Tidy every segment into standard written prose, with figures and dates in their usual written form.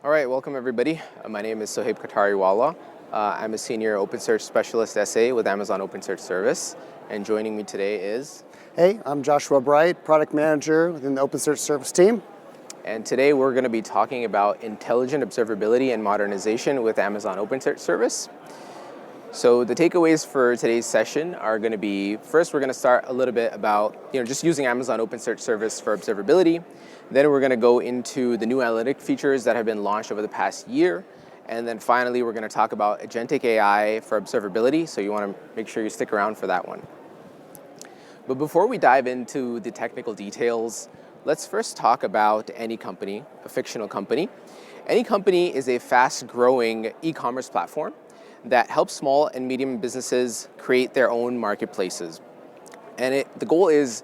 All right, welcome everybody. My name is Sohaib Katariwala. I'm a senior OpenSearch specialist SA with Amazon OpenSearch Service. And joining me today is... Hey, I'm Joshua Bright, product manager within the OpenSearch Service team. And today we're going to be talking about intelligent observability and modernization with Amazon OpenSearch Service. So the takeaways for today's session are going to be, first we're going to start a little bit about just using Amazon OpenSearch Service for observability. Then we're going to go into the new analytic features that have been launched over the past year. And then finally, we're going to talk about Agentic AI for observability. So you want to make sure you stick around for that one. But before we dive into the technical details, let's first talk about AnyCompany, a fictional company. AnyCompany is a fast-growing e-commerce platform that helps small and medium businesses create their own marketplaces. And the goal is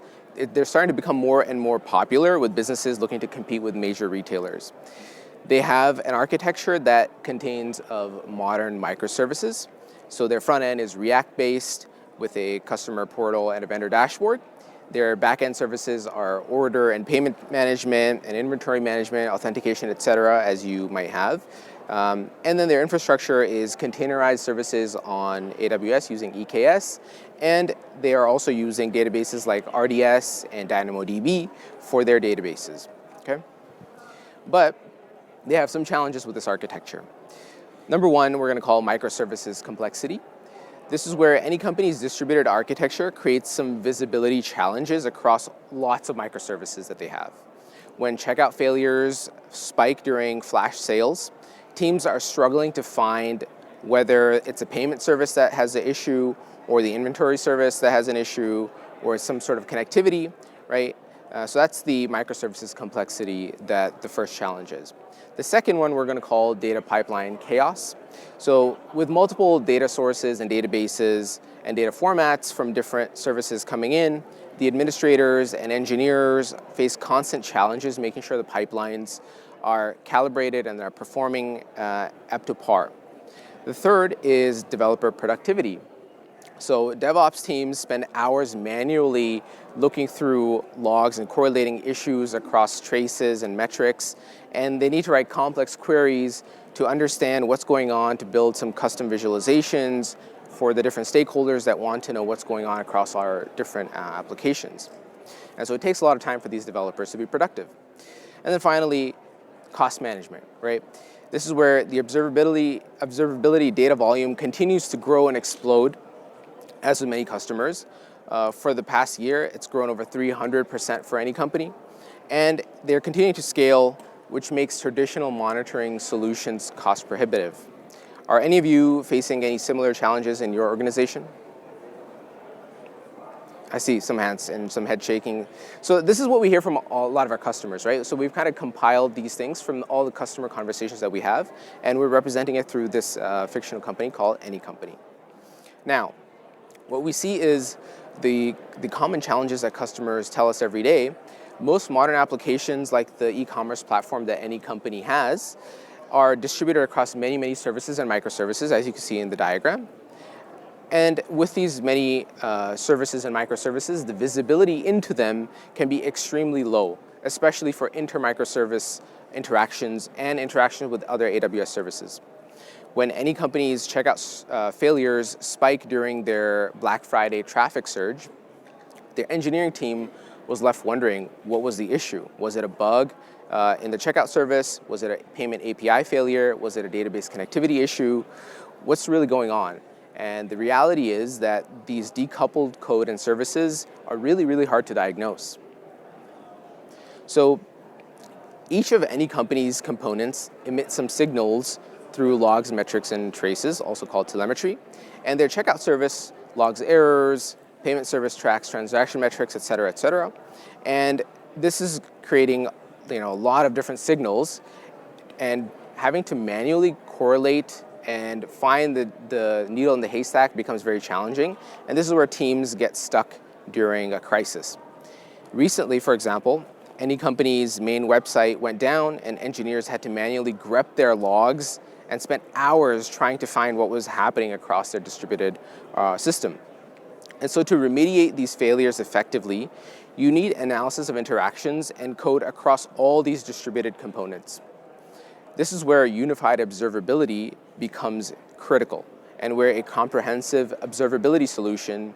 they're starting to become more and more popular with businesses looking to compete with major retailers. They have an architecture that contains of modern microservices. So their front end is React-based with a customer portal and a vendor dashboard. Their back-end services are order and payment management and inventory management, authentication, et cetera, as you might have. And then their infrastructure is containerized services on AWS using EKS, and they are also using databases like RDS and DynamoDB for their databases, okay? But they have some challenges with this architecture. Number one, we're gonna call microservices complexity. This is where AnyCompany's distributed architecture creates some visibility challenges across lots of microservices that they have. When checkout failures spike during flash sales, teams are struggling to find whether it's a payment service that has an issue or the inventory service that has an issue or some sort of connectivity, right? So that's the microservices complexity that the first challenge is. The second one we're going to call data pipeline chaos. So with multiple data sources and databases and data formats from different services coming in, the administrators and engineers face constant challenges making sure the pipelines are calibrated and are performing up to par. The third is developer productivity. So DevOps teams spend hours manually looking through logs and correlating issues across traces and metrics, and they need to write complex queries to understand what's going on, to build some custom visualizations for the different stakeholders that want to know what's going on across our different applications. And so it takes a lot of time for these developers to be productive. And then finally, cost management, right? This is where the observability data volume continues to grow and explode, as with many customers. For the past year, it's grown over 300% for AnyCompany. And they're continuing to scale, which makes traditional monitoring solutions cost prohibitive. Are any of you facing any similar challenges in your organization? I see some hands and some head shaking. So this is what we hear from a lot of our customers, right? So we've kind of compiled these things from all the customer conversations that we have, and we're representing it through this fictional company called AnyCompany. Now, what we see is the common challenges that customers tell us every day. Most modern applications, like the e-commerce platform that AnyCompany has, are distributed across many, many services and microservices, as you can see in the diagram. And with these many services and microservices, the visibility into them can be extremely low, especially for inter-microservice interactions and interactions with other AWS services. When AnyCompany's checkout failures spike during their Black Friday traffic surge, their engineering team was left wondering, what was the issue? Was it a bug in the checkout service? Was it a payment API failure? Was it a database connectivity issue? What's really going on? And the reality is that these decoupled code and services are really, really hard to diagnose. So each of AnyCompany's components emit some signals through logs, metrics, and traces, also called telemetry. And their checkout service logs errors, payment service tracks transaction metrics, et cetera, et cetera. And this is creating a lot of different signals, and having to manually correlate and find the needle in the haystack becomes very challenging. And this is where teams get stuck during a crisis. Recently, for example, AnyCompany's main website went down and engineers had to manually grep their logs and spent hours trying to find what was happening across their distributed system. And so to remediate these failures effectively, you need analysis of interactions and code across all these distributed components. This is where unified observability becomes critical, and where a comprehensive observability solution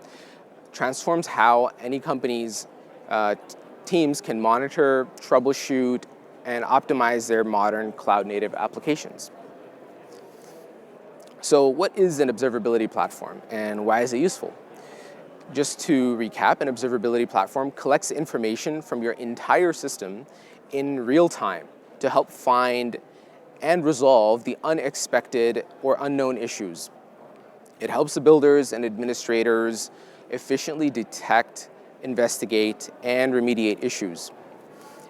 transforms how any company's teams can monitor, troubleshoot, and optimize their modern cloud-native applications. So what is an observability platform, and why is it useful? Just to recap, an observability platform collects information from your entire system in real time to help find and resolve the unexpected or unknown issues. It helps the builders and administrators efficiently detect, investigate, and remediate issues.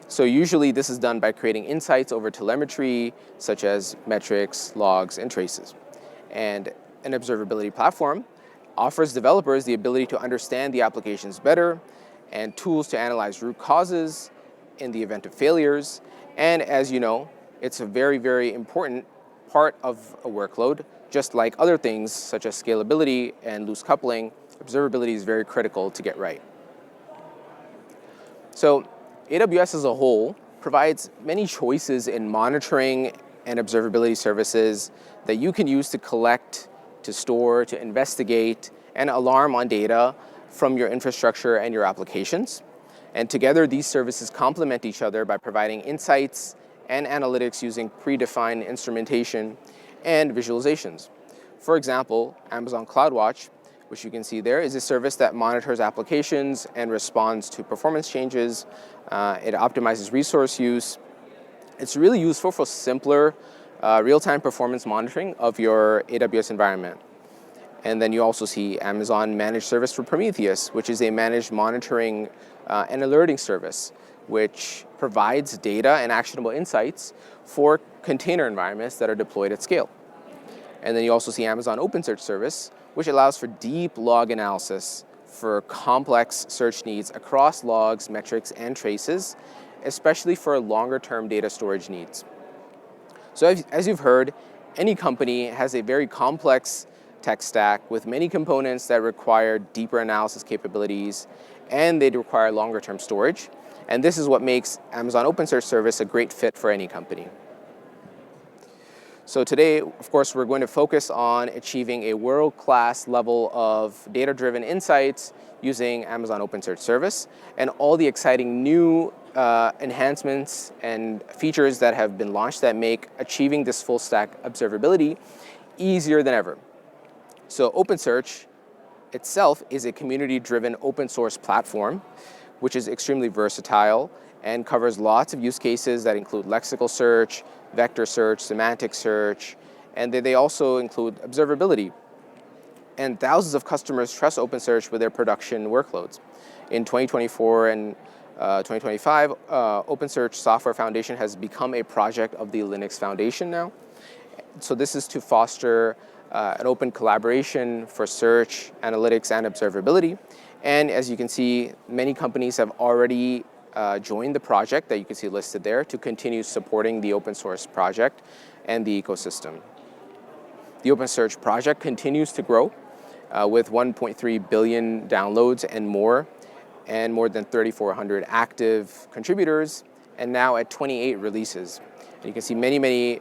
So usually this is done by creating insights over telemetry, such as metrics, logs, and traces. And an observability platform offers developers the ability to understand the applications better and tools to analyze root causes in the event of failures. And as you know, it's a very, very important part of a workload. Just like other things such as scalability and loose coupling, observability is very critical to get right. So AWS as a whole provides many choices in monitoring and observability services that you can use to collect, to store, to investigate, and alarm on data from your infrastructure and your applications. And together, these services complement each other by providing insights and analytics using predefined instrumentation and visualizations. For example, Amazon CloudWatch, which you can see there, is a service that monitors applications and responds to performance changes. It optimizes resource use. It's really useful for simpler real-time performance monitoring of your AWS environment. And then you also see Amazon Managed Service for Prometheus, which is a managed monitoring and alerting service, which provides data and actionable insights for container environments that are deployed at scale. And then you also see Amazon OpenSearch service, which allows for deep log analysis for complex search needs across logs, metrics, and traces, especially for longer-term data storage needs. So as you've heard, any company has a very complex tech stack with many components that require deeper analysis capabilities, and they require longer-term storage. And this is what makes Amazon OpenSearch service a great fit for any company. So today, of course, we're going to focus on achieving a world-class level of data-driven insights using Amazon OpenSearch service and all the exciting new enhancements and features that have been launched that make achieving this full-stack observability easier than ever. So OpenSearch itself is a community-driven open source platform, which is extremely versatile and covers lots of use cases that include lexical search, vector search, semantic search, and they also include observability. And thousands of customers trust OpenSearch with their production workloads. In 2024 and 2025, OpenSearch Software Foundation has become a project of the Linux Foundation now. So this is to foster an open collaboration for search, analytics, and observability. And as you can see, many companies have already joined the project that you can see listed there to continue supporting the open source project and the ecosystem. The OpenSearch project continues to grow with 1.3 billion downloads and more than 3,400 active contributors, and now at 28 releases. And you can see many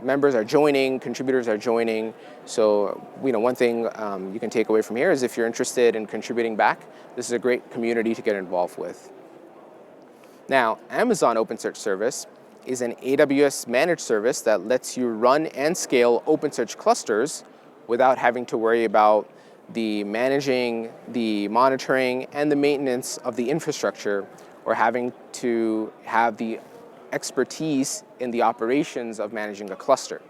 members are joining, contributors are joining. So one thing you can take away from here is if you're interested in contributing back, this is a great community to get involved with. Now, Amazon OpenSearch service is an AWS managed service that lets you run and scale OpenSearch clusters without having to worry about the managing, the monitoring, and the maintenance of the infrastructure, or having to have the expertise in the operations of managing a cluster.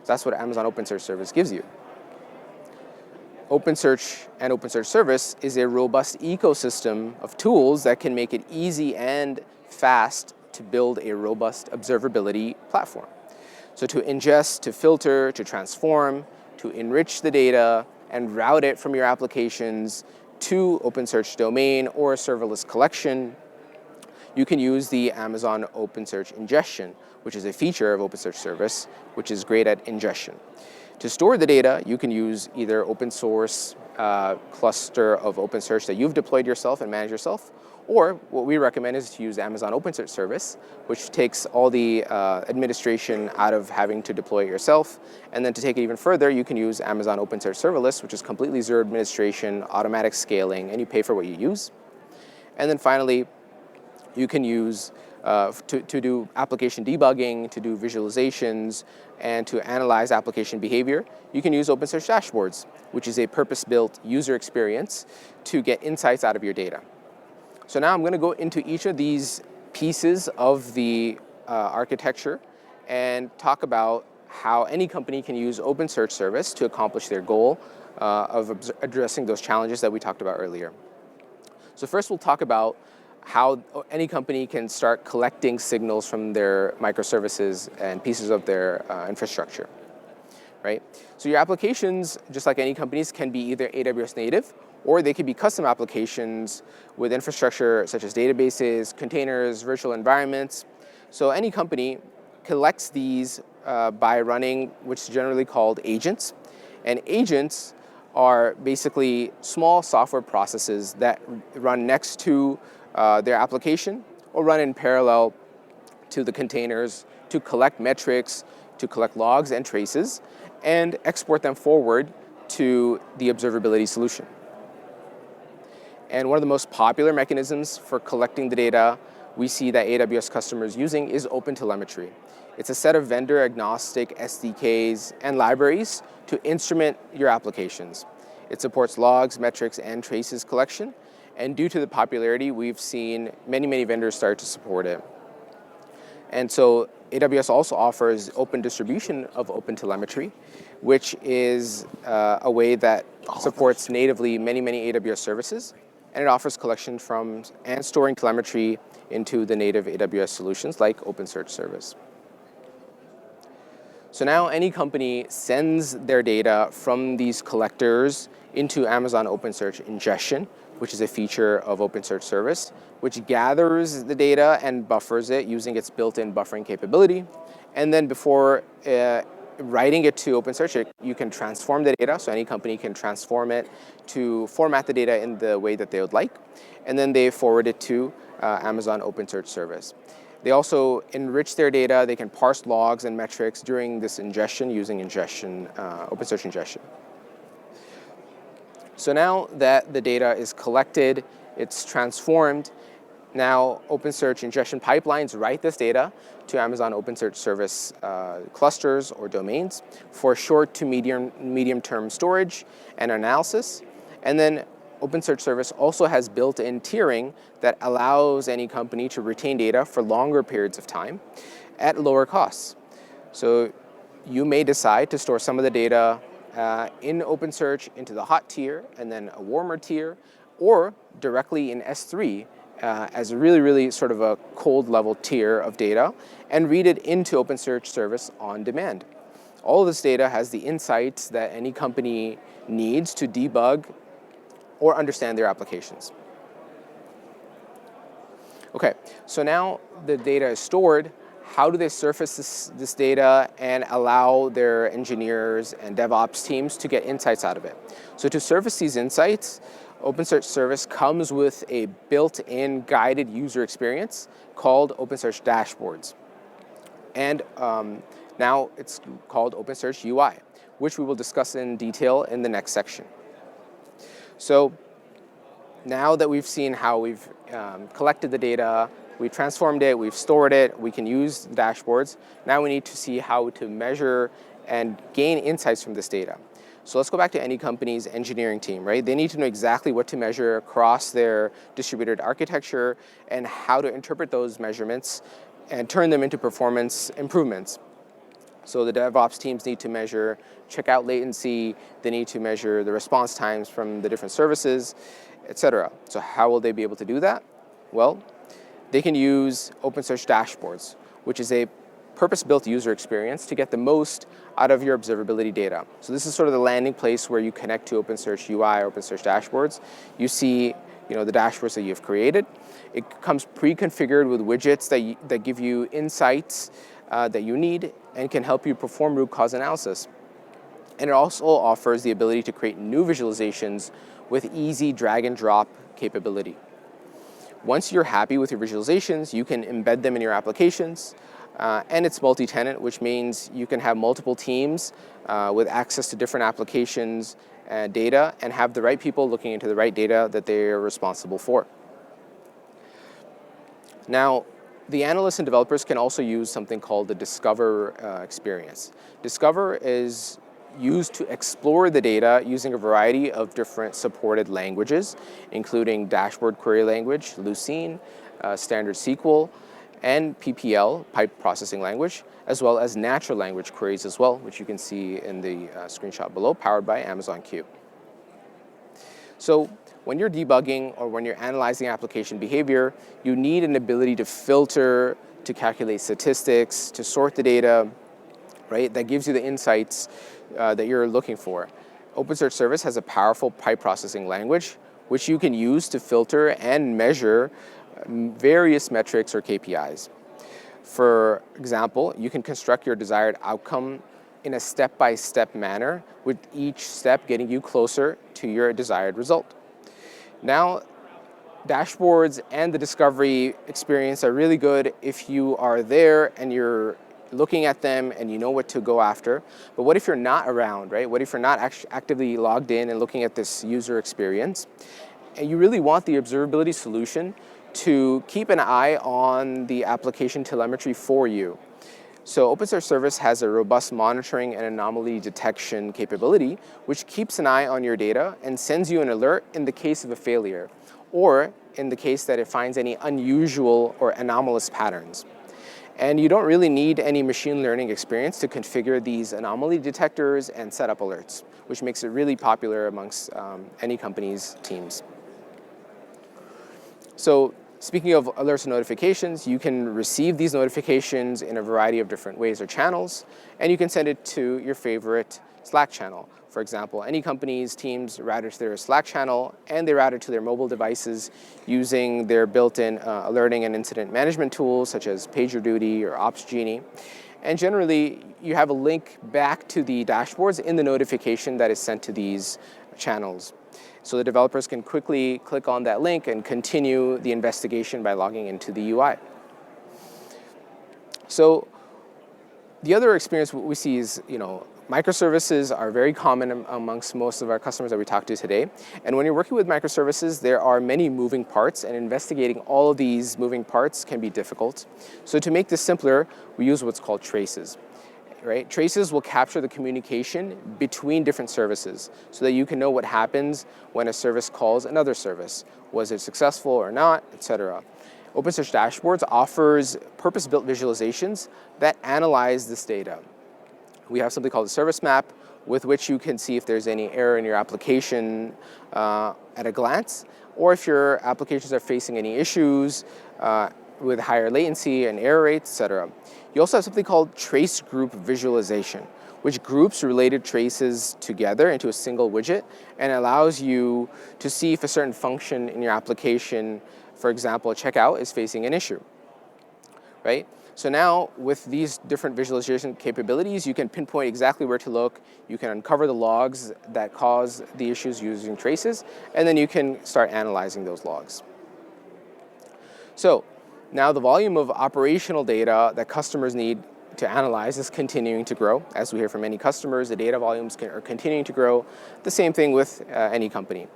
So that's what Amazon OpenSearch service gives you. OpenSearch and OpenSearch service is a robust ecosystem of tools that can make it easy and fast to build a robust observability platform. So to ingest, to filter, to transform, to enrich the data, and route it from your applications to OpenSearch domain or a serverless collection, you can use the Amazon OpenSearch ingestion, which is a feature of OpenSearch service, which is great at ingestion. To store the data, you can use either open source cluster of OpenSearch that you've deployed yourself and managed yourself, Or what we recommend is to use Amazon OpenSearch service, which takes all the administration out of having to deploy it yourself. And then to take it even further, you can use Amazon OpenSearch serverless, which is completely zero administration, automatic scaling, and you pay for what you use. And then finally, you can use to do application debugging, to do visualizations, and to analyze application behavior. You can use OpenSearch dashboards, which is a purpose-built user experience to get insights out of your data. So now I'm going to go into each of these pieces of the architecture and talk about how any company can use OpenSearch service to accomplish their goal of addressing those challenges that we talked about earlier. So first we'll talk about how any company can start collecting signals from their microservices and pieces of their infrastructure, right? So your applications, just like any companies, can be either AWS native, or they could be custom applications with infrastructure such as databases, containers, virtual environments. So any company collects these by running what's generally called agents. And agents are basically small software processes that run next to their application or run in parallel to the containers to collect metrics, to collect logs and traces, and export them forward to the observability solution. And one of the most popular mechanisms for collecting the data we see that AWS customers using is OpenTelemetry. It's a set of vendor-agnostic SDKs and libraries to instrument your applications. It supports logs, metrics, and traces collection. And due to the popularity, we've seen many vendors start to support it. And so AWS also offers open distribution of OpenTelemetry, which is a way that supports natively many AWS services. And it offers collection from and storing telemetry into the native AWS solutions like OpenSearch service. So now any company sends their data from these collectors into Amazon OpenSearch ingestion, which is a feature of OpenSearch service, which gathers the data and buffers it using its built-in buffering capability. And then before writing it to OpenSearch, you can transform the data. So any company can transform it to format the data in the way that they would like. And then they forward it to Amazon OpenSearch service. They also enrich their data. They can parse logs and metrics during this ingestion using OpenSearch ingestion. So now that the data is collected, it's transformed. Now OpenSearch ingestion pipelines write this data to Amazon OpenSearch service clusters or domains for short to medium-term storage and analysis. And then OpenSearch service also has built-in tiering that allows any company to retain data for longer periods of time at lower costs. So you may decide to store some of the data in OpenSearch into the hot tier and then a warmer tier, or directly in S3 as a really sort of a cold level tier of data and read it into OpenSearch service on demand. All of this data has the insights that any company needs to debug or understand their applications. Okay, so now the data is stored. How do they surface this data and allow their engineers and DevOps teams to get insights out of it? So to surface these insights, OpenSearch service comes with a built-in guided user experience called OpenSearch dashboards. And now it's called OpenSearch UI, which we will discuss in detail in the next section. So now that we've seen how we've collected the data, we've transformed it, we've stored it, we can use dashboards. Now we need to see how to measure and gain insights from this data. So let's go back to any company's engineering team, right? They need to know exactly what to measure across their distributed architecture and how to interpret those measurements and turn them into performance improvements. So the DevOps teams need to measure checkout latency, they need to measure the response times from the different services, etc. So how will they be able to do that? Well, they can use OpenSearch dashboards, which is a purpose-built user experience to get the most out of your observability data. So this is sort of the landing place where you connect to OpenSearch UI or OpenSearch dashboards. You see, the dashboards that you've created. It comes pre-configured with widgets that give you insights that you need and can help you perform root cause analysis. And it also offers the ability to create new visualizations with easy drag and drop capability. Once you're happy with your visualizations, you can embed them in your applications. And it's multi-tenant, which means you can have multiple teams with access to different applications and data and have the right people looking into the right data that they are responsible for. Now, the analysts and developers can also use something called the Discover experience. Discover is used to explore the data using a variety of different supported languages, including dashboard query language, Lucene, standard SQL, and PPL, pipe processing language, as well as natural language queries as well, which you can see in the screenshot below, powered by Amazon Q. So when you're debugging or when you're analyzing application behavior, you need an ability to filter, to calculate statistics, to sort the data, right? That gives you the insights that you're looking for. OpenSearch Service has a powerful pipe processing language, which you can use to filter and measure various metrics or KPIs. For example, you can construct your desired outcome in a step-by-step manner, with each step getting you closer to your desired result. Now, dashboards and the discovery experience are really good if you are there and you're looking at them and you know what to go after. But what if you're not around, right? What if you're not actively logged in and looking at this user experience? And you really want the observability solution to keep an eye on the application telemetry for you. So OpenSearch Service has a robust monitoring and anomaly detection capability, which keeps an eye on your data and sends you an alert in the case of a failure, or in the case that it finds any unusual or anomalous patterns. And you don't really need any machine learning experience to configure these anomaly detectors and set up alerts, which makes it really popular amongst any company's teams. So speaking of alerts and notifications, you can receive these notifications in a variety of different ways or channels, and you can send it to your favorite Slack channel. For example, any company's teams route it to their Slack channel, and they route it to their mobile devices using their built-in alerting and incident management tools, such as PagerDuty or OpsGenie. And generally, you have a link back to the dashboards in the notification that is sent to these channels. So the developers can quickly click on that link and continue the investigation by logging into the UI. So the other experience we see is, microservices are very common amongst most of our customers that we talk to today. And when you're working with microservices, there are many moving parts, and investigating all of these moving parts can be difficult. So to make this simpler, we use what's called traces. Right? Traces will capture the communication between different services so that you can know what happens when a service calls another service. Was it successful or not, etc. OpenSearch Dashboards offers purpose-built visualizations that analyze this data. We have something called a service map, with which you can see if there's any error in your application at a glance, or if your applications are facing any issues with higher latency and error rates, etc. You also have something called trace group visualization, which groups related traces together into a single widget and allows you to see if a certain function in your application, for example, checkout, is facing an issue, right? So now, with these different visualization capabilities, you can pinpoint exactly where to look, you can uncover the logs that cause the issues using traces, and then you can start analyzing those logs. So now the volume of operational data that customers need to analyze is continuing to grow. As we hear from many customers, the data volumes are continuing to grow. The same thing with any company.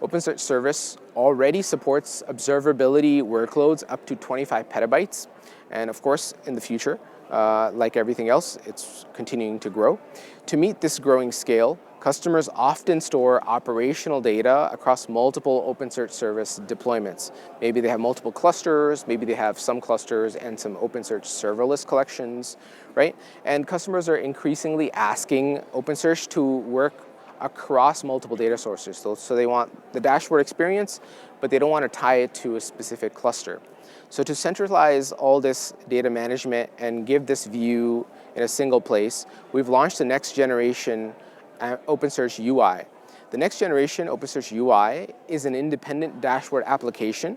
OpenSearch Service already supports observability workloads up to 25 petabytes. And of course, in the future, like everything else, it's continuing to grow. To meet this growing scale, customers often store operational data across multiple OpenSearch Service deployments. Maybe they have multiple clusters, maybe they have some clusters and some OpenSearch serverless collections, right? And customers are increasingly asking OpenSearch to work across multiple data sources. So they want the dashboard experience, but they don't want to tie it to a specific cluster. So to centralize all this data management and give this view in a single place, we've launched the next generation OpenSearch UI. The next generation OpenSearch UI is an independent dashboard application,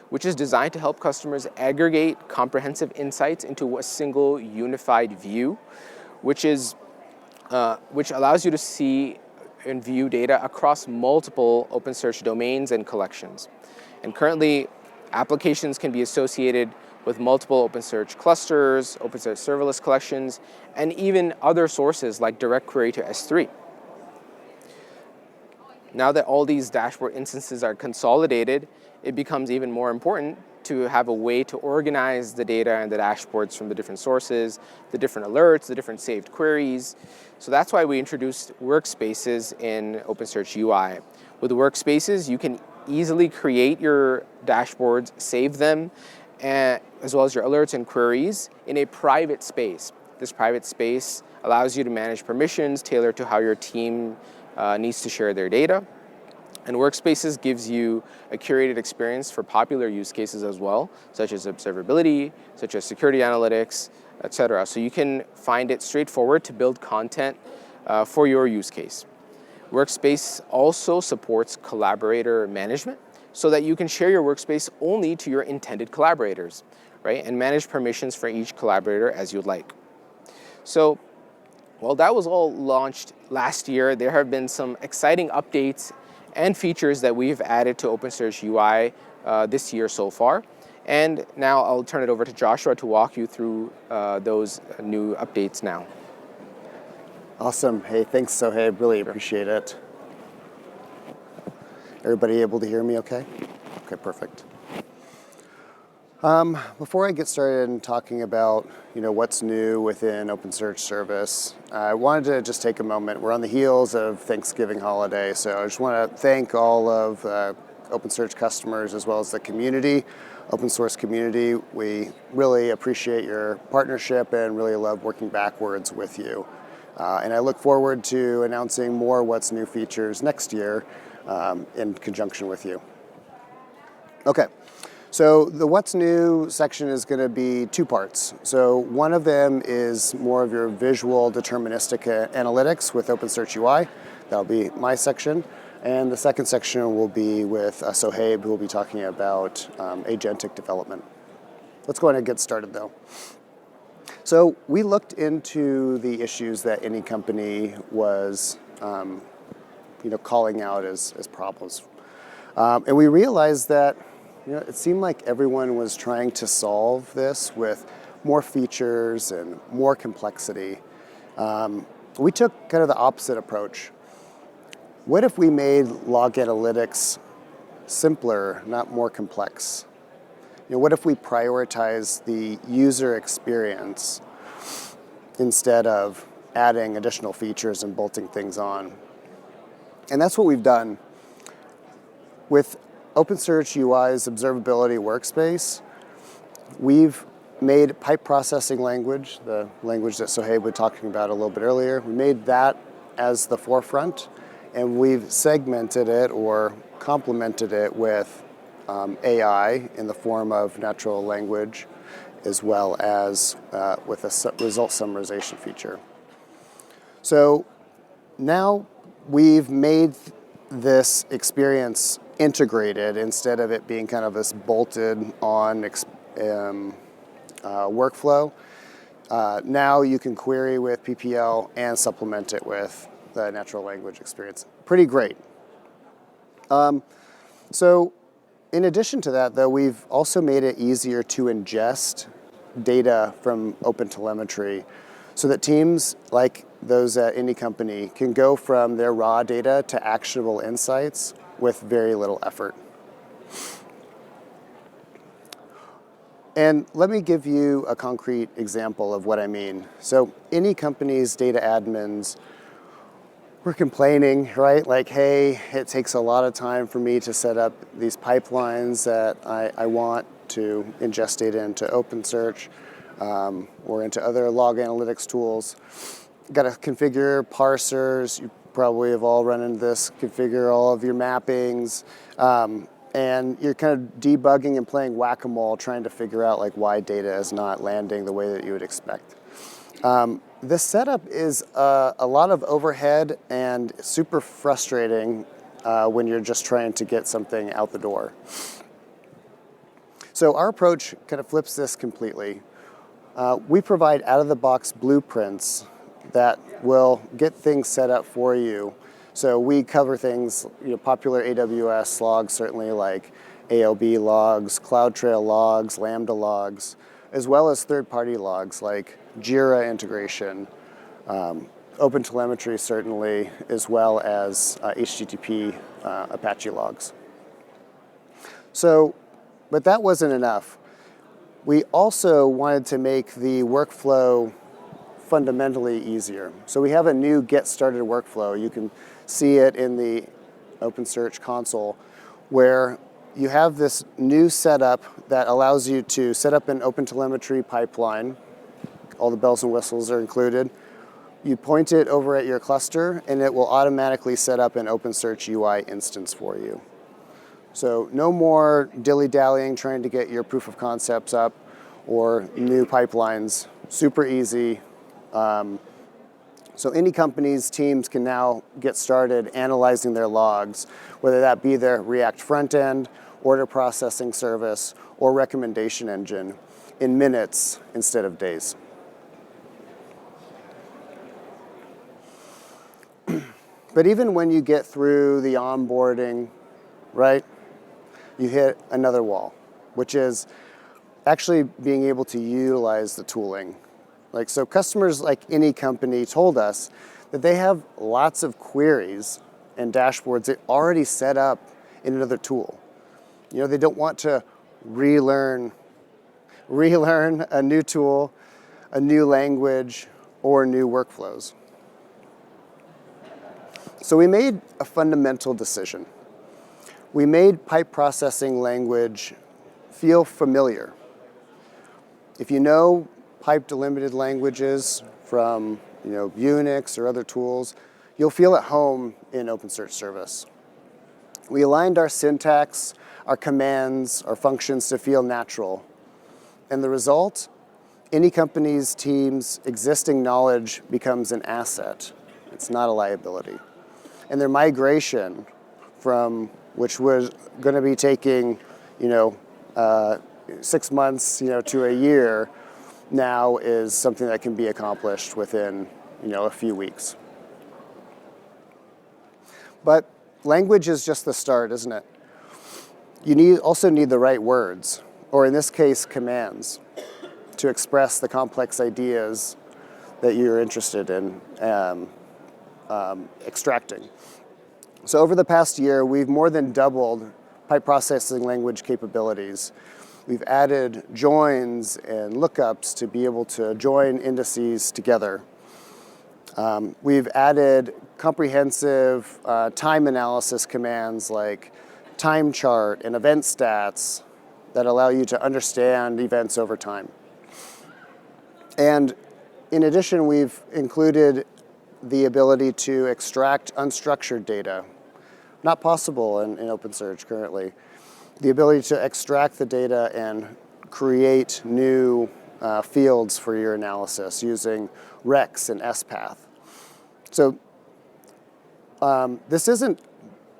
which is designed to help customers aggregate comprehensive insights into a single unified view, which allows you to see and view data across multiple OpenSearch domains and collections. And currently, Applications can be associated with multiple OpenSearch clusters, OpenSearch serverless collections, and even other sources like direct query to S3. Now that all these dashboard instances are consolidated, it becomes even more important to have a way to organize the data and the dashboards from the different sources, the different alerts, the different saved queries. So that's why we introduced workspaces in OpenSearch UI. With workspaces, you can easily create your dashboards, save them, as well as your alerts and queries in a private space. This private space allows you to manage permissions tailored to how your team needs to share their data. And Workspaces gives you a curated experience for popular use cases as well, such as observability, such as security analytics, etc. So you can find it straightforward to build content for your use case. Workspace also supports collaborator management so that you can share your workspace only to your intended collaborators, right? And manage permissions for each collaborator as you'd like. So, well, that was all launched last year. There have been some exciting updates and features that we've added to OpenSearch UI this year so far. And now I'll turn it over to Joshua to walk you through those new updates now. Awesome. Hey, thanks, Sohaib. Really appreciate it. Everybody able to hear me okay? Okay, perfect. Before I get started in talking about what's new within OpenSearch service, I wanted to just take a moment. We're on the heels of Thanksgiving holiday, so I just want to thank all of OpenSearch customers as well as the community, open source community. We really appreciate your partnership and really love working backwards with you. And I look forward to announcing more what's new features next year in conjunction with you. Okay. So the what's new section is going to be two parts. So one of them is more of your visual deterministic analytics with OpenSearch UI. That'll be my section. And the second section will be with Sohaib, who will be talking about agentic development. Let's go ahead and get started though. So we looked into the issues that any company was calling out as problems. And we realized that it seemed like everyone was trying to solve this with more features and more complexity. We took kind of the opposite approach. What if we made log analytics simpler, not more complex? What if we prioritize the user experience instead of adding additional features and bolting things on? And that's what we've done. With OpenSearch UI's observability workspace, we've made pipe processing language, the language that Sohaib was talking about a little bit earlier, we made that as the forefront, and we've segmented it or complemented it with AI in the form of natural language, as well as with a result summarization feature. So now we've made this experience integrated instead of it being kind of this bolted on workflow. Now you can query with PPL and supplement it with the natural language experience. Pretty great. So in addition to that, though, we've also made it easier to ingest data from OpenTelemetry so that teams like those at any company can go from their raw data to actionable insights with very little effort. And let me give you a concrete example of what I mean. So any company's data admins were complaining, right? Like, hey, it takes a lot of time for me to set up these pipelines that I want to ingest data into OpenSearch or into other log analytics tools. Got to configure parsers. You probably have all run into this. Configure all of your mappings. And you're kind of debugging and playing whack-a-mole, trying to figure out like why data is not landing the way that you would expect. This setup is a lot of overhead and super frustrating when you're just trying to get something out the door. So our approach kind of flips this completely. We provide out-of-the-box blueprints that will get things set up for you. So we cover things, popular AWS logs, certainly like ALB logs, CloudTrail logs, Lambda logs, as well as third-party logs like Jira integration, OpenTelemetry certainly, as well as HTTP Apache logs. So, but that wasn't enough. We also wanted to make the workflow fundamentally easier. So we have a new Get Started workflow. You can see it in the OpenSearch console, where you have this new setup that allows you to set up an OpenTelemetry pipeline. All the bells and whistles are included. You point it over at your cluster, and it will automatically set up an OpenSearch UI instance for you. So no more dilly-dallying trying to get your proof of concepts up or new pipelines. Super easy. So any company's teams can now get started analyzing their logs, whether that be their React front end, order processing service, or recommendation engine, in minutes instead of days. But even when you get through the onboarding, right, you hit another wall, which is actually being able to utilize the tooling. Like, so customers, like any company, told us that they have lots of queries and dashboards that already set up in another tool. You know, they don't want to relearn a new tool, a new language, or new workflows. So we made a fundamental decision. We made pipe processing language feel familiar. If you know pipe delimited languages from Unix or other tools, you'll feel at home in OpenSearch service. We aligned our syntax, our commands, our functions to feel natural. And the result? Any company's team's existing knowledge becomes an asset. It's not a liability. And their migration from, which was going to be taking 6 months to a year, now is something that can be accomplished within a few weeks. But language is just the start, isn't it? You also need the right words, or in this case, commands, to express the complex ideas that you're interested in extracting. So over the past year, we've more than doubled pipe processing language capabilities. We've added joins and lookups to be able to join indices together. We've added comprehensive time analysis commands like time chart and event stats that allow you to understand events over time. And in addition, we've included the ability to extract unstructured data. Not possible in OpenSearch currently. The ability to extract the data and create new fields for your analysis using Rex and SPath. So this isn't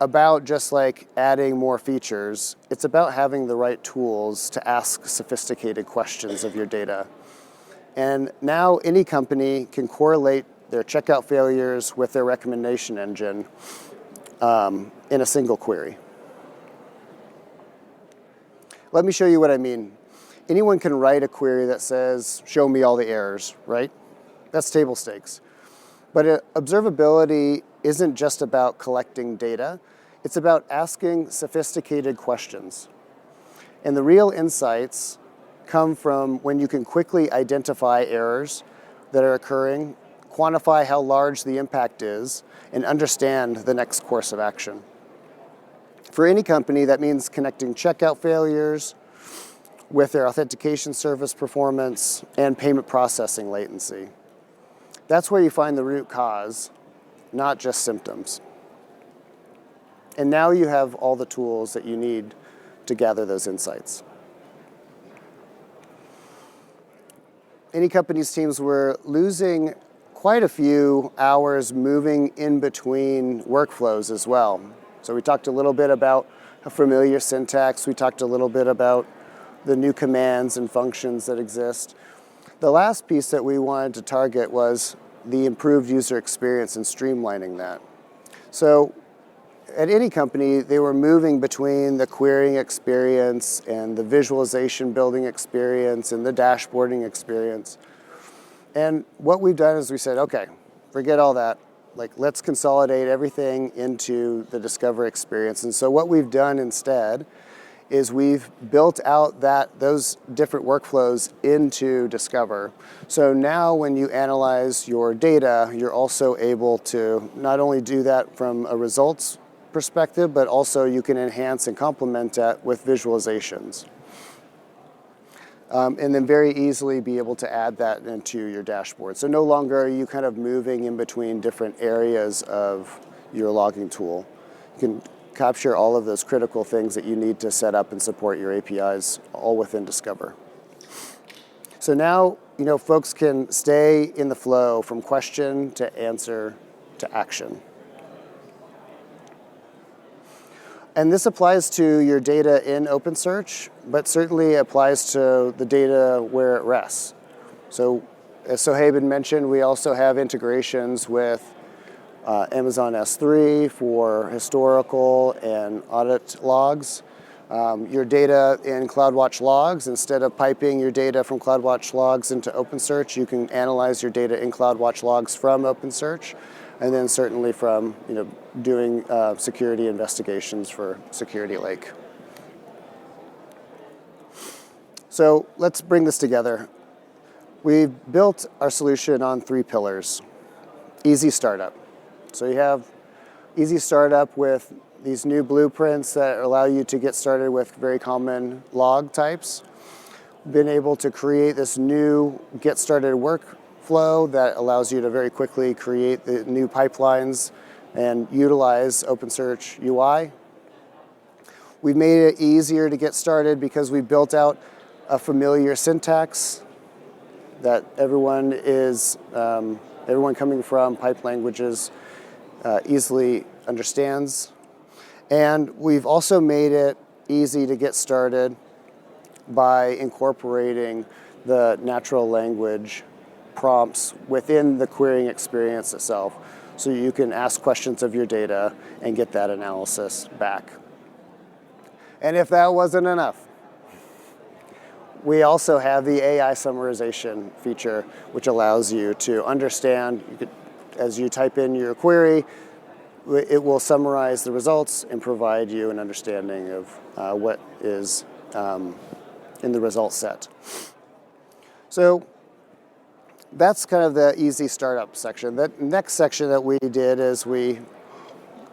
about just like adding more features. It's about having the right tools to ask sophisticated questions of your data. And now any company can correlate their checkout failures with their recommendation engine in a single query. Let me show you what I mean. Anyone can write a query that says, show me all the errors, right? That's table stakes. But observability isn't just about collecting data. It's about asking sophisticated questions. And the real insights come from when you can quickly identify errors that are occurring, quantify how large the impact is, and understand the next course of action. For any company, that means connecting checkout failures with their authentication service performance and payment processing latency. That's where you find the root cause, not just symptoms. And now you have all the tools that you need to gather those insights. Any company's teams were losing quite a few hours moving in between workflows as well. So we talked a little bit about a familiar syntax. We talked a little bit about the new commands and functions that exist. The last piece that we wanted to target was the improved user experience and streamlining that. So at any company, they were moving between the querying experience and the visualization building experience and the dashboarding experience. And what we've done is we said, okay, forget all that. Like, let's consolidate everything into the Discover experience. And so what we've done instead is we've built out those different workflows into Discover. So now when you analyze your data, you're also able to not only do that from a results perspective, but also you can enhance and complement that with visualizations. And then very easily be able to add that into your dashboard. So no longer are you kind of moving in between different areas of your logging tool. You can capture all of those critical things that you need to set up and support your APIs all within Discover. So now, folks can stay in the flow from question to answer to action. And this applies to your data in OpenSearch, but certainly applies to the data where it rests. So as Sohaib had mentioned, we also have integrations with Amazon S3 for historical and audit logs. Your data in CloudWatch logs, instead of piping your data from CloudWatch logs into OpenSearch, you can analyze your data in CloudWatch logs from OpenSearch, and then certainly from doing security investigations for Security Lake. So let's bring this together. We've built our solution on 3 pillars. Easy startup. So you have easy startup with these new blueprints that allow you to get started with very common log types. Been able to create this new get started workflow that allows you to very quickly create the new pipelines and utilize OpenSearch UI. We've made it easier to get started because we built out a familiar syntax that everyone coming from pipe languages easily understands. And we've also made it easy to get started by incorporating the natural language prompts within the querying experience itself. So you can ask questions of your data and get that analysis back. And if that wasn't enough, we also have the AI summarization feature, which allows you to understand, as you type in your query, it will summarize the results and provide you an understanding of what is in the result set. So that's kind of the easy startup section. The next section that we did is we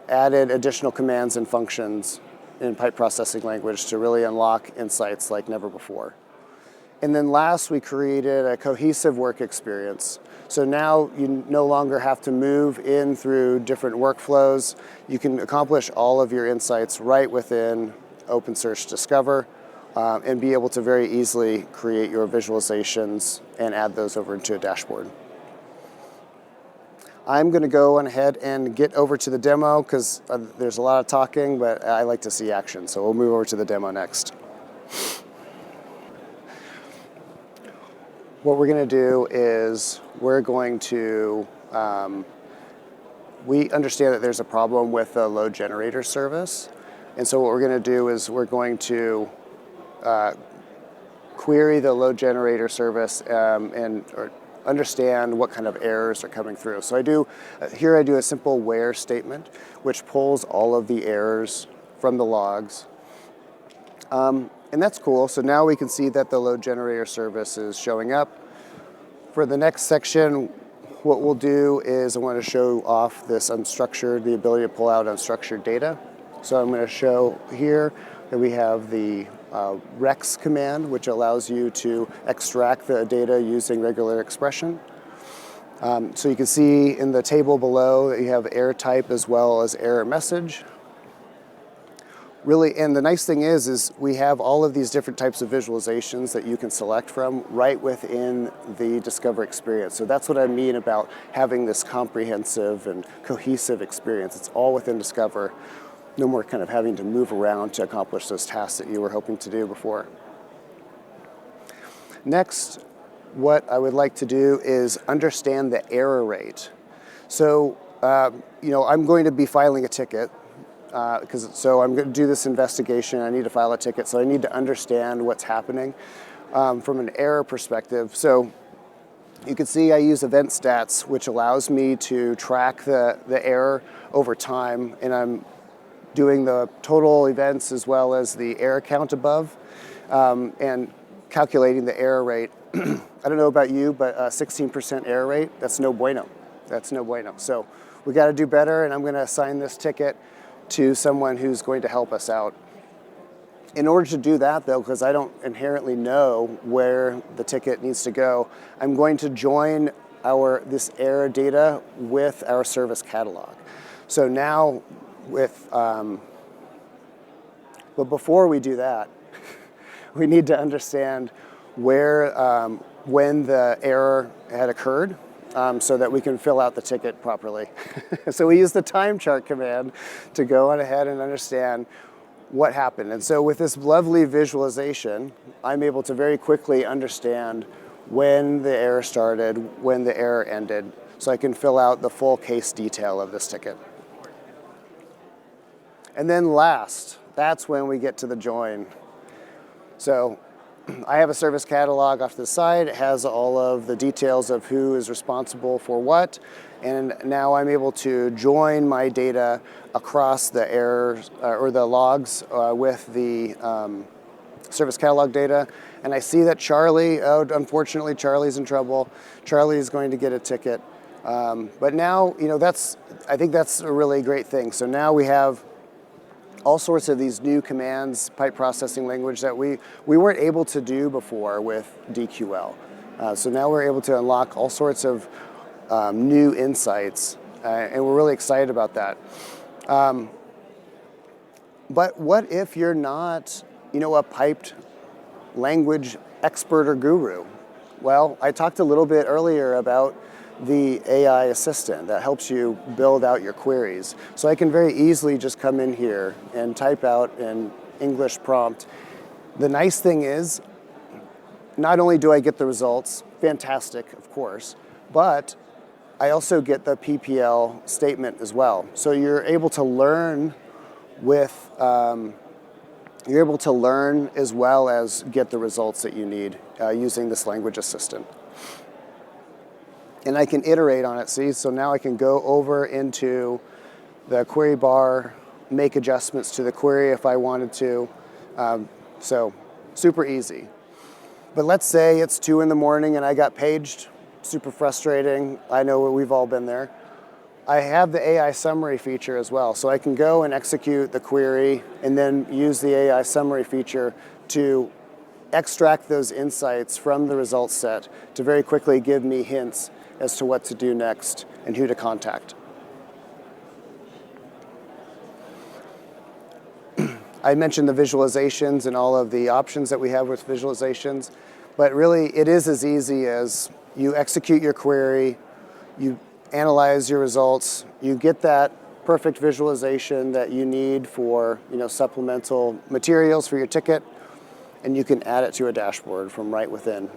added additional commands and functions in pipe processing language to really unlock insights like never before. And then last, we created a cohesive work experience. So now you no longer have to move in through different workflows. You can accomplish all of your insights right within OpenSearch Discover and be able to very easily create your visualizations and add those over into a dashboard. I'm going to go on ahead and get over to the demo because there's a lot of talking, but I like to see action. So we'll move over to the demo next. What we're going to do is we're going to, we understand that there's a problem with the load generator service. And so what we're going to do is we're going to query the load generator service or understand what kind of errors are coming through. So I do a simple where statement, which pulls all of the errors from the logs. And that's cool. So now we can see that the load generator service is showing up. For the next section, what we'll do is I want to show off this the ability to pull out unstructured data. So I'm going to show here that we have the rex command, which allows you to extract the data using regular expression. So you can see in the table below that you have error type as well as error message. Really, and the nice thing is we have all of these different types of visualizations that you can select from right within the Discover experience. So that's what I mean about having this comprehensive and cohesive experience. It's all within Discover. No more kind of having to move around to accomplish those tasks that you were hoping to do before. Next, what I would like to do is understand the error rate. So, I'm going to be filing a ticket So I'm going to do this investigation. I need to file a ticket, so I need to understand what's happening from an error perspective. So you can see I use event stats, which allows me to track the error over time, and I'm doing the total events as well as the error count above, and calculating the error rate. I don't know about you, but 16% error rate, that's no bueno. That's no bueno. So we got to do better, and I'm going to assign this ticket to someone who's going to help us out. In order to do that, though, because I don't inherently know where the ticket needs to go, I'm going to join this error data with our service catalog. So now but before we do that, we need to understand when the error had occurred, so that we can fill out the ticket properly. So we use the time chart command to go on ahead and understand what happened. And so with this lovely visualization, I'm able to very quickly understand when the error started, when the error ended, so I can fill out the full case detail of this ticket. And then last, that's when we get to the join. So I have a service catalog off to the side. It has all of the details of who is responsible for what. And now I'm able to join my data across the errors or the logs with the service catalog data. And I see that unfortunately, Charlie's in trouble. Charlie is going to get a ticket. But now, I think that's a really great thing. So now we have all sorts of these new commands, pipe processing language that we weren't able to do before with DQL. So now we're able to unlock all sorts of new insights, and we're really excited about that. But what if you're not, a piped language expert or guru? Well, I talked a little bit earlier about the AI assistant that helps you build out your queries. So I can very easily just come in here and type out an English prompt. The nice thing is, not only do I get the results, fantastic, of course, but I also get the PPL statement as well. So you're able to learn as well as get the results that you need using this language assistant. And I can iterate on it, see? So now I can go over into the query bar, make adjustments to the query if I wanted to. So super easy. But let's say it's 2 a.m. and I got paged, super frustrating. I know we've all been there. I have the AI summary feature as well. So I can go and execute the query and then use the AI summary feature to extract those insights from the results set to very quickly give me hints as to what to do next and who to contact. I mentioned the visualizations and all of the options that we have with visualizations, but really it is as easy as you execute your query, you analyze your results, you get that perfect visualization that you need for supplemental materials for your ticket, and you can add it to a dashboard from right within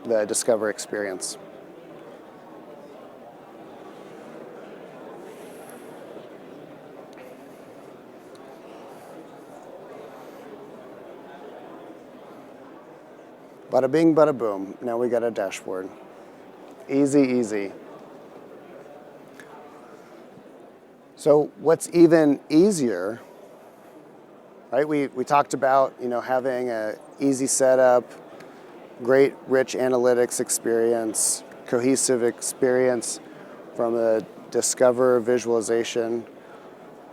the Discover experience. Bada bing, bada boom. Now we got a dashboard. Easy, easy. So what's even easier, right? We talked about having an easy setup, great rich analytics experience, cohesive experience from a Discover visualization.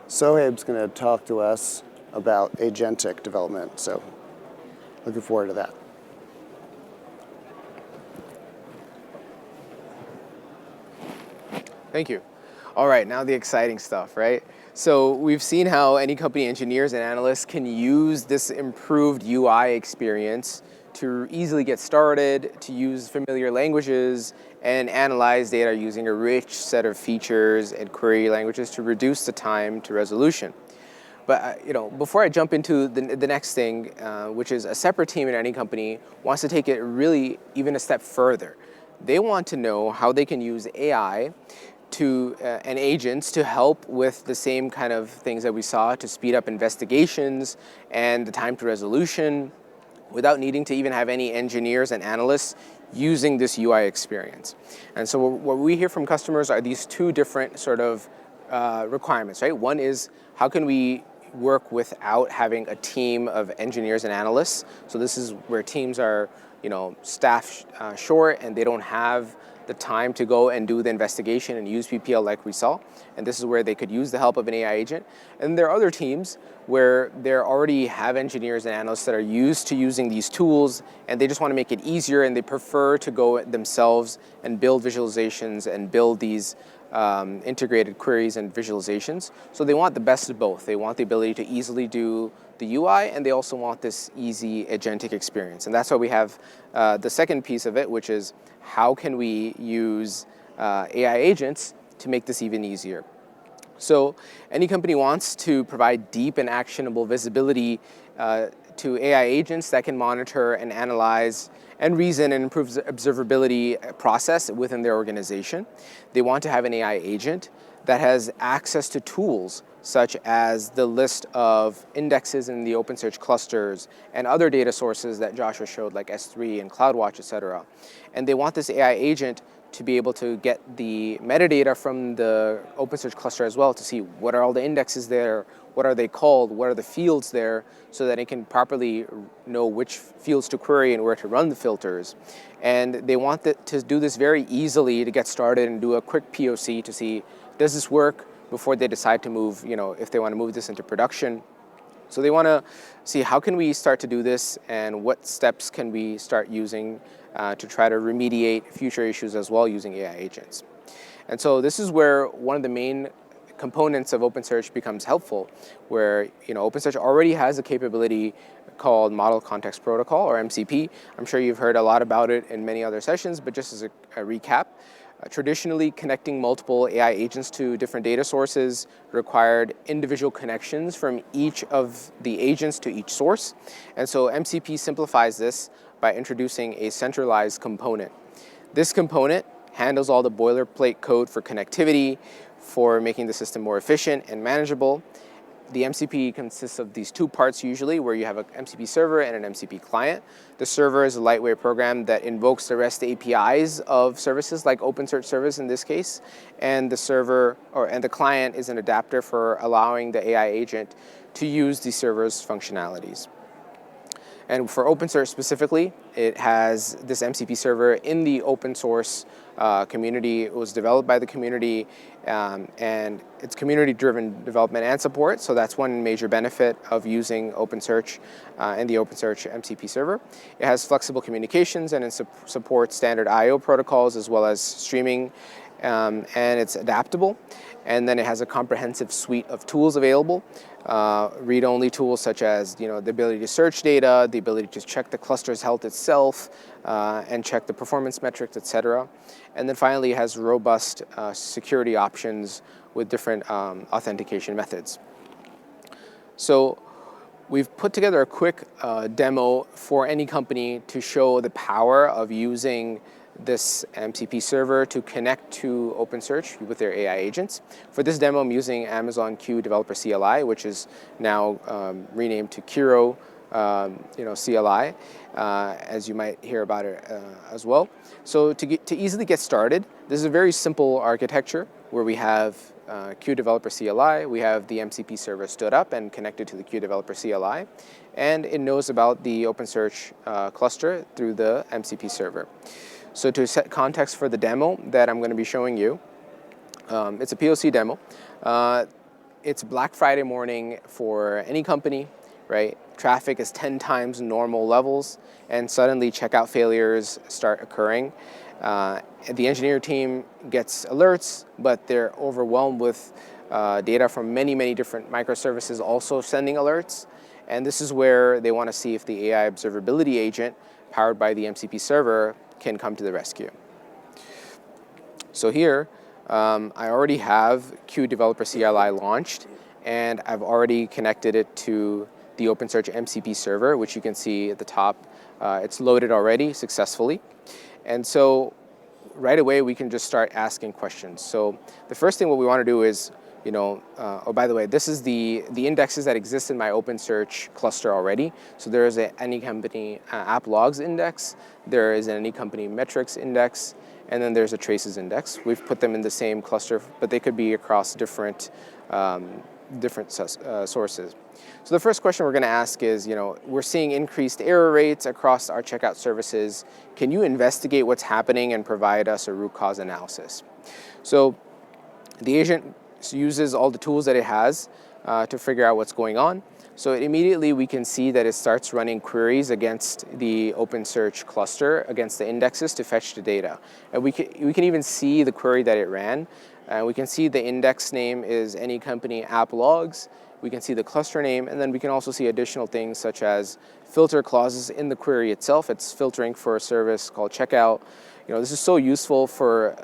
Sohaib's going to talk to us about agentic development. So looking forward to that. Thank you. All right, now the exciting stuff, right? So we've seen how any company engineers and analysts can use this improved UI experience to easily get started, to use familiar languages, and analyze data using a rich set of features and query languages to reduce the time to resolution. But before I jump into the next thing, which is a separate team in any company wants to take it really even a step further. They want to know how they can use AI and agents to help with the same kind of things that we saw to speed up investigations and the time to resolution without needing to even have any engineers and analysts using this UI experience. And so what we hear from customers are these two different sort of requirements, right? One is, how can we work without having a team of engineers and analysts? So this is where teams are, staff short, and they don't have the time to go and do the investigation and use PPL like we saw. And this is where they could use the help of an AI agent. And there are other teams where they already have engineers and analysts that are used to using these tools, and they just want to make it easier, and they prefer to go themselves and build visualizations and build these integrated queries and visualizations. So they want the best of both. They want the ability to easily do the UI, and they also want this easy agentic experience. And that's why we have the second piece of it, which is, how can we use AI agents to make this even easier? So any company wants to provide deep and actionable visibility to AI agents that can monitor and analyze and reason and improve the observability process within their organization. They want to have an AI agent that has access to tools such as the list of indexes in the OpenSearch clusters and other data sources that Joshua showed, like S3 and CloudWatch, et cetera. And they want this AI agent to be able to get the metadata from the OpenSearch cluster as well, to see what are all the indexes there, what are they called, what are the fields there, so that it can properly know which fields to query and where to run the filters. And they want to do this very easily to get started and do a quick POC to see, does this work, before they decide to move, if they want to move this into production. So they want to see, how can we start to do this, and what steps can we start using to try to remediate future issues as well using AI agents. And so this is where one of the main components of OpenSearch becomes helpful, where OpenSearch already has a capability called Model Context Protocol, or MCP. I'm sure you've heard a lot about it in many other sessions, but just as a recap, traditionally, connecting multiple AI agents to different data sources required individual connections from each of the agents to each source. And so MCP simplifies this by introducing a centralized component. This component handles all the boilerplate code for connectivity, for making the system more efficient and manageable. The MCP consists of these two parts usually, where you have an MCP server and an MCP client. The server is a lightweight program that invokes the REST APIs of services like OpenSearch service in this case, and the client is an adapter for allowing the AI agent to use the server's functionalities. And for OpenSearch specifically, it has this MCP server in the open source community. It was developed by the community, and it's community-driven development and support. So that's one major benefit of using OpenSearch and the OpenSearch MCP server. It has flexible communications, and it supports standard I/O protocols as well as streaming, and it's adaptable. And then it has a comprehensive suite of tools available. Read-only tools such as the ability to search data, the ability to check the cluster's health itself, and check the performance metrics, etc. And then finally, it has robust security options with different authentication methods. So we've put together a quick demo for any company to show the power of using this MCP server to connect to OpenSearch with their AI agents. For this demo, I'm using Amazon Q Developer CLI, which is now renamed to Kiro CLI, as you might hear about it as well. So to easily get started, this is a very simple architecture where we have Q Developer CLI, we have the MCP server stood up and connected to the Q Developer CLI, and it knows about the OpenSearch cluster through the MCP server. So to set context for the demo that I'm going to be showing you, it's a POC demo. It's Black Friday morning for any company, right? Traffic is 10 times normal levels, and suddenly checkout failures start occurring. The engineer team gets alerts, but they're overwhelmed with data from many, many different microservices also sending alerts. And this is where they want to see if the AI observability agent powered by the MCP server can come to the rescue. So here, I already have Q Developer CLI launched, and I've already connected it to the OpenSearch MCP server, which you can see at the top. It's loaded already successfully. And so right away we can just start asking questions. So the first thing what we want to do is, oh, by the way, this is the indexes that exist in my OpenSearch cluster already. So there is an any company app logs index, there is an any company metrics index, and then there's a traces index. We've put them in the same cluster, but they could be across different sources. So the first question we're going to ask is, we're seeing increased error rates across our checkout services. Can you investigate what's happening and provide us a root cause analysis? So the agent uses all the tools that it has to figure out what's going on. So immediately we can see that it starts running queries against the OpenSearch cluster, against the indexes to fetch the data. And we can even see the query that it ran. We can see the index name is any company app logs. We can see the cluster name, and then we can also see additional things such as filter clauses in the query itself. It's filtering for a service called checkout. This is so useful for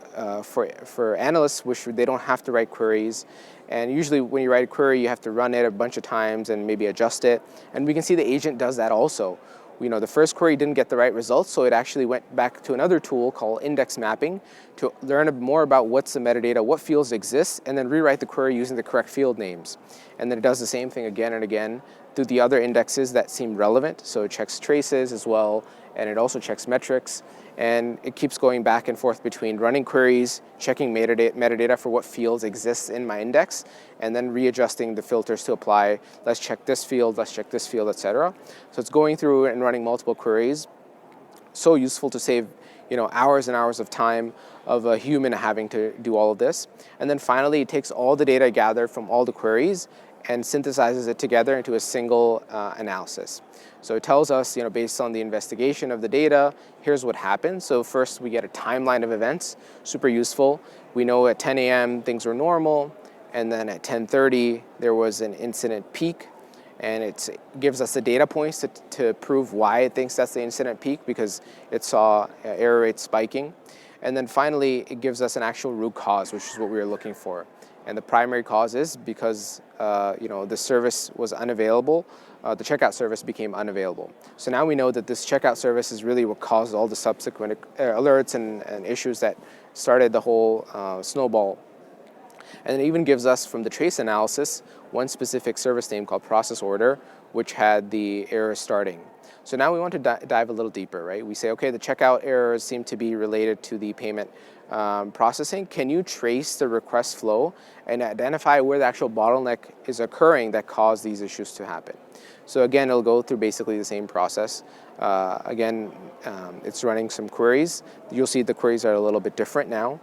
analysts, which they don't have to write queries. And usually when you write a query, you have to run it a bunch of times and maybe adjust it. And we can see the agent does that also. The first query didn't get the right results, so it actually went back to another tool called index mapping to learn more about what's the metadata, what fields exist, and then rewrite the query using the correct field names. And then it does the same thing again and again through the other indexes that seem relevant. So it checks traces as well, and it also checks metrics. And it keeps going back and forth between running queries, checking metadata for what fields exist in my index, and then readjusting the filters to apply, let's check this field, etc. So it's going through and running multiple queries. So useful to save hours and hours of time of a human having to do all of this. And then finally, it takes all the data gathered from all the queries and synthesizes it together into a single analysis. So it tells us, based on the investigation of the data, here's what happened. So first we get a timeline of events, super useful. We know at 10 a.m. things were normal, and then at 10:30 there was an incident peak, and it gives us the data points to prove why it thinks that's the incident peak, because it saw error rates spiking. And then finally, it gives us an actual root cause, which is what we were looking for. And the primary cause is because the service was unavailable. The checkout service became unavailable. So now we know that this checkout service is really what caused all the subsequent alerts and issues that started the whole snowball. And it even gives us, from the trace analysis, one specific service name called process order, which had the error starting. So now we want to dive a little deeper, right? We say, okay, the checkout errors seem to be related to the payment processing. Can you trace the request flow and identify where the actual bottleneck is occurring that caused these issues to happen? So again, it'll go through basically the same process. It's running some queries. You'll see the queries are a little bit different now.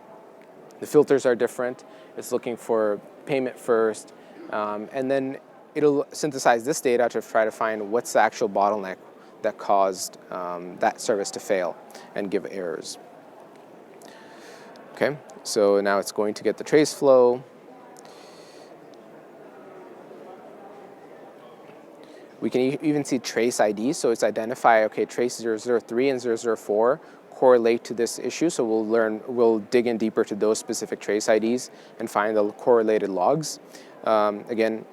The filters are different. It's looking for payment first, and then it'll synthesize this data to try to find what's the actual bottleneck that caused that service to fail and give errors. Okay, so now it's going to get the trace flow. We can even see trace ID, so it's identify, okay, trace 003 and 004 correlate to this issue, so we'll dig in deeper to those specific trace IDs and find the correlated logs. Again,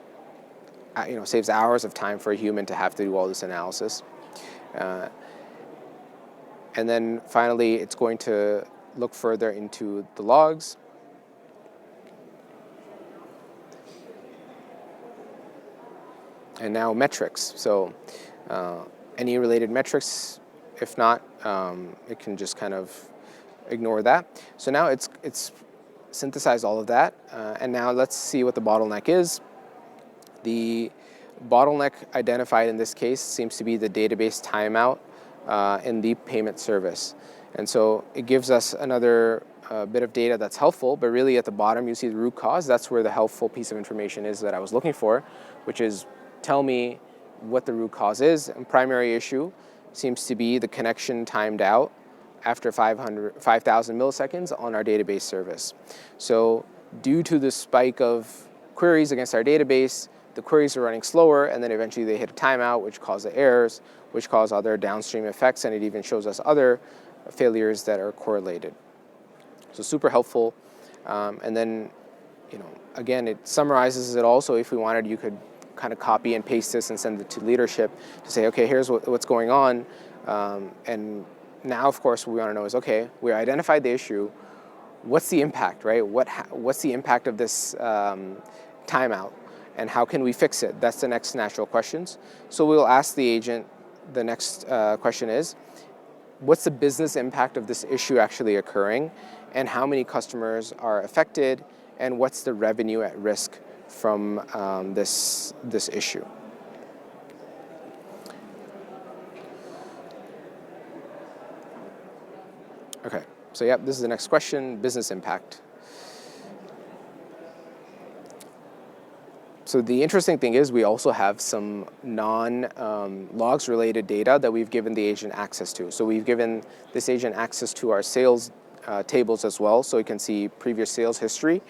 saves hours of time for a human to have to do all this analysis. And then finally, it's going to look further into the logs. And now metrics. So any related metrics, if not, it can just kind of ignore that. So now it's synthesized all of that. And now let's see what the bottleneck is. The bottleneck identified in this case seems to be the database timeout in the payment service. And so it gives us another bit of data that's helpful, but really at the bottom you see the root cause. That's where the helpful piece of information is that I was looking for, which is tell me what the root cause is. And primary issue seems to be the connection timed out after 5,000 milliseconds on our database service. So due to the spike of queries against our database, the queries are running slower, and then eventually they hit a timeout, which cause the errors, which cause other downstream effects, and it even shows us other failures that are correlated. So super helpful. And then, again, it summarizes it all. So if we wanted, you could kind of copy and paste this and send it to leadership to say, okay, here's what's going on, and now, of course, what we want to know is, okay, we identified the issue. What's the impact, right? What's the impact of this timeout, and how can we fix it? That's the next natural questions. So we'll ask the agent. The next question is, what's the business impact of this issue actually occurring, and how many customers are affected, and what's the revenue at risk from this issue? Okay, so yep, this is the next question, business impact. So the interesting thing is we also have some non-logs related data that we've given the agent access to. So we've given this agent access to our sales tables as well, so it can see previous sales history.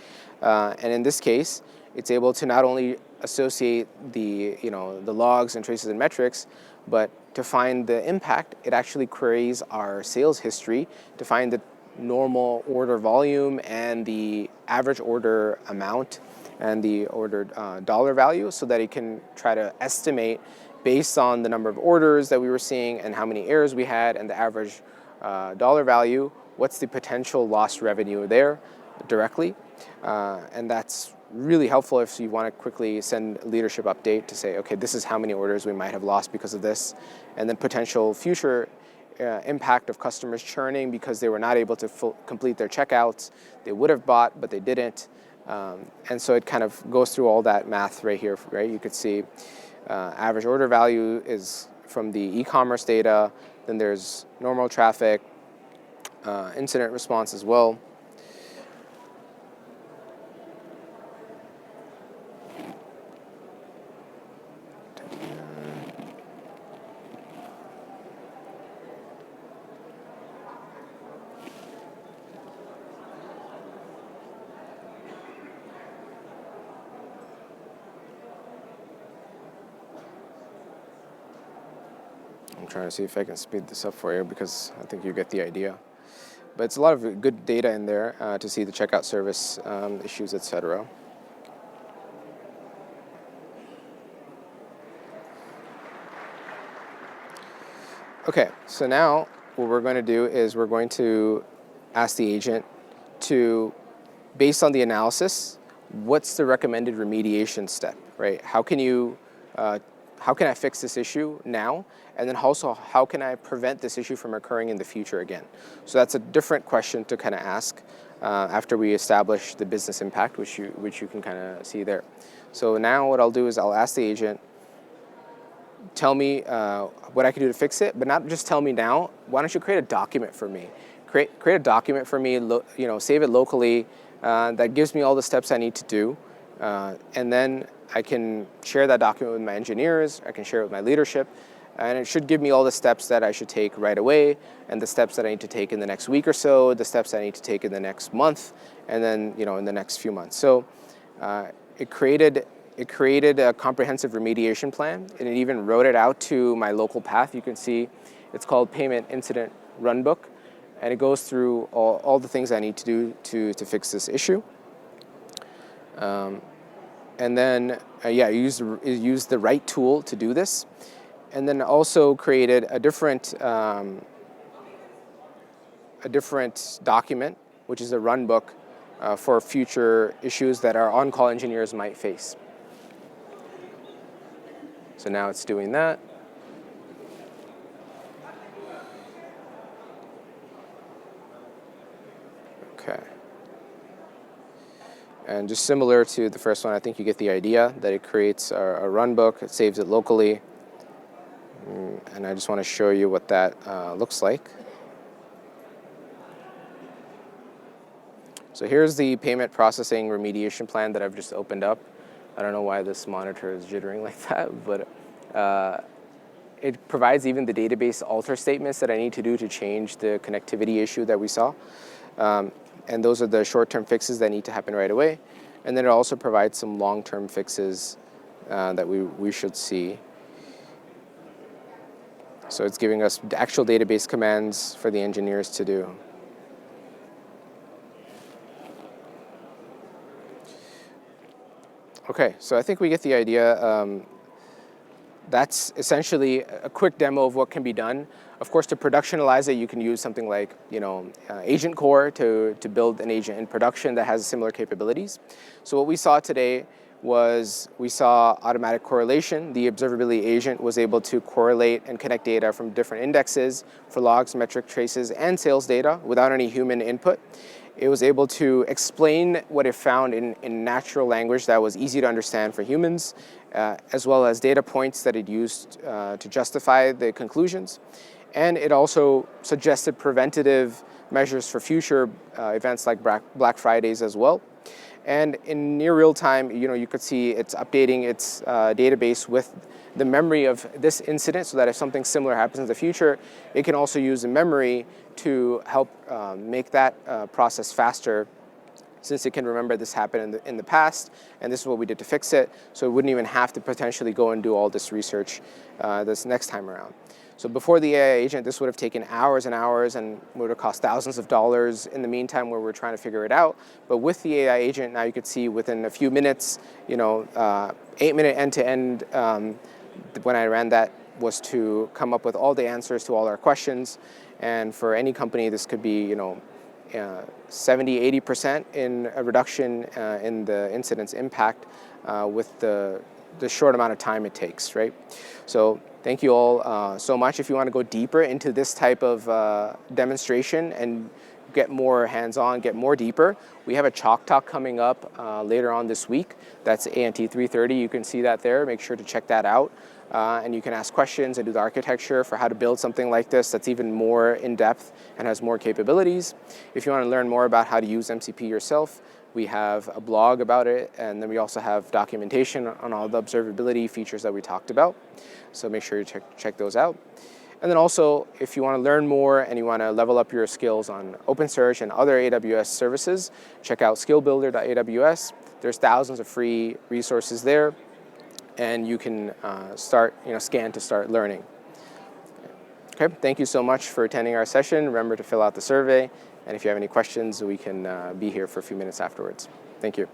And in this case, it's able to not only associate the logs and traces and metrics, but to find the impact, it actually queries our sales history to find the normal order volume and the average order amount and the ordered dollar value, so that it can try to estimate based on the number of orders that we were seeing and how many errors we had and the average dollar value, what's the potential lost revenue there directly. And that's really helpful if you want to quickly send a leadership update to say, okay, this is how many orders we might have lost because of this, and then potential future impact of customers churning because they were not able to complete their checkouts. They would have bought, but they didn't. And so it kind of goes through all that math right here, right? You could see average order value is from the e-commerce data. Then there's normal traffic, incident response as well. I'm trying to see if I can speed this up for you because I think you get the idea. But it's a lot of good data in there to see the checkout service issues, etc. Okay, so now what we're going to do is we're going to ask the agent to, based on the analysis, what's the recommended remediation step, right? How can I fix this issue now? And then also, how can I prevent this issue from occurring in the future again? So that's a different question to kind of ask after we establish the business impact, which you can kind of see there. So now what I'll do is I'll ask the agent, tell me what I can do to fix it, but not just tell me now. Why don't you create a document for me? Create a document for me, save it locally, that gives me all the steps I need to do. And then I can share that document with my engineers, I can share it with my leadership, and it should give me all the steps that I should take right away, and the steps that I need to take in the next week or so, the steps I need to take in the next month, and then in the next few months. So it created a comprehensive remediation plan, and it even wrote it out to my local path. You can see it's called Payment Incident Runbook, and it goes through all the things I need to do to fix this issue. And then, use the right tool to do this. And then also created a different document, which is a run book for future issues that our on-call engineers might face. So now it's doing that. Okay. And just similar to the first one, I think you get the idea that it creates a run book, it saves it locally. And I just want to show you what that looks like. So here's the payment processing remediation plan that I've just opened up. I don't know why this monitor is jittering like that, but it provides even the database alter statements that I need to do to change the connectivity issue that we saw. And those are the short-term fixes that need to happen right away. And then it also provides some long-term fixes that we should see. So it's giving us the actual database commands for the engineers to do. Okay, so I think we get the idea. that's essentially a quick demo of what can be done. Of course, to productionalize it, you can use something like Agent Core to build an agent in production that has similar capabilities. So what we saw today was we saw automatic correlation. The observability agent was able to correlate and connect data from different indexes for logs, metric traces, and sales data without any human input. It was able to explain what it found in natural language that was easy to understand for humans, as well as data points that it used to justify the conclusions. And it also suggested preventative measures for future events like Black Fridays as well. And in near real time, you could see it's updating its database with the memory of this incident so that if something similar happens in the future, it can also use the memory to help make that process faster, since it can remember this happened in the past, and this is what we did to fix it, so it wouldn't even have to potentially go and do all this research this next time around. So before the AI agent, this would have taken hours and hours and would have cost thousands of dollars in the meantime where we're trying to figure it out. But with the AI agent, now you could see within a few minutes, 8-minute end-to-end, when I ran that, was to come up with all the answers to all our questions. And for any company, this could be 70-80% in a reduction in the incident's impact with the short amount of time it takes, right? So thank you all so much. If you want to go deeper into this type of demonstration and get more hands-on, get more deeper, we have a Chalk Talk coming up later on this week. That's ANT315. You can see that there. Make sure to check that out. And you can ask questions and do the architecture for how to build something like this that's even more in-depth and has more capabilities. If you want to learn more about how to use MCP yourself, we have a blog about it, and then we also have documentation on all the observability features that we talked about. So make sure you check those out. And then also, if you want to learn more and you want to level up your skills on OpenSearch and other AWS services, check out skillbuilder.aws. There's thousands of free resources there, and you can scan to start learning. Okay, thank you so much for attending our session. Remember to fill out the survey, and if you have any questions, we can be here for a few minutes afterwards. Thank you.